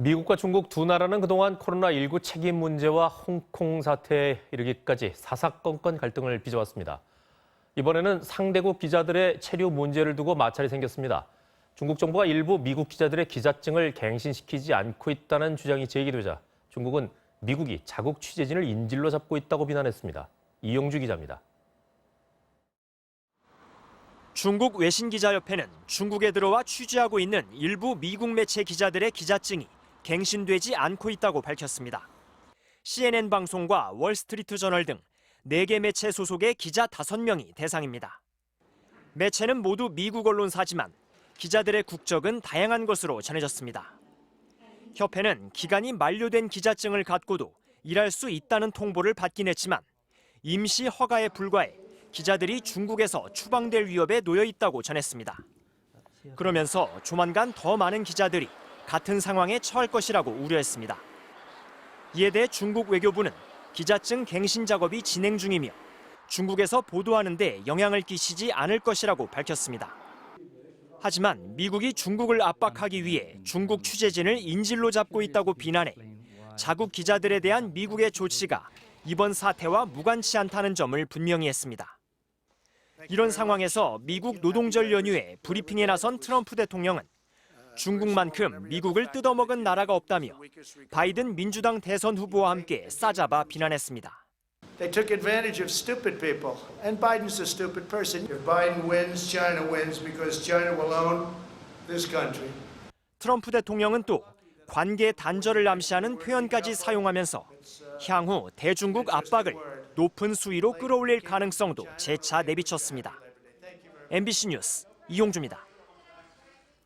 미국과 중국 두 나라는 그동안 코로나19 책임 문제와 홍콩 사태에 이르기까지 사사건건 갈등을 빚어왔습니다. 이번에는 상대국 기자들의 체류 문제를 두고 마찰이 생겼습니다. 중국 정부가 일부 미국 기자들의 기자증을 갱신시키지 않고 있다는 주장이 제기되자 중국은 미국이 자국 취재진을 인질로 잡고 있다고 비난했습니다. 이용주 기자입니다. 중국 외신기자협회는 중국에 들어와 취재하고 있는 일부 미국 매체 기자들의 기자증이 갱신되지 않고 있다고 밝혔습니다. CNN 방송과 월스트리트 저널 등 4개 매체 소속의 기자 5명이 대상입니다. 매체는 모두 미국 언론사지만 기자들의 국적은 다양한 것으로 전해졌습니다. 협회는 기간이 만료된 기자증을 갖고도 일할 수 있다는 통보를 받긴 했지만 임시 허가에 불과해 기자들이 중국에서 추방될 위협에 놓여 있다고 전했습니다. 그러면서 조만간 더 많은 기자들이 같은 상황에 처할 것이라고 우려했습니다. 이에 대해 중국 외교부는 기자증 갱신 작업이 진행 중이며 중국에서 보도하는 데 영향을 끼치지 않을 것이라고 밝혔습니다. 하지만 미국이 중국을 압박하기 위해 중국 취재진을 인질로 잡고 있다고 비난해 자국 기자들에 대한 미국의 조치가 이번 사태와 무관치 않다는 점을 분명히 했습니다. 이런 상황에서 미국 노동절 연휴에 브리핑에 나선 트럼프 대통령은 중국만큼 미국을 뜯어먹은 나라가 없다며 바이든 민주당 대선 후보와 함께 싸잡아 비난했습니다. They took advantage of stupid people, and Biden's a stupid person. If Biden wins, China wins because China will own this country. 트럼프 대통령은 또 관계 단절을 암시하는 표현까지 사용하면서 향후 대중국 압박을 높은 수위로 끌어올릴 가능성도 재차 내비쳤습니다. MBC 뉴스 이용주입니다.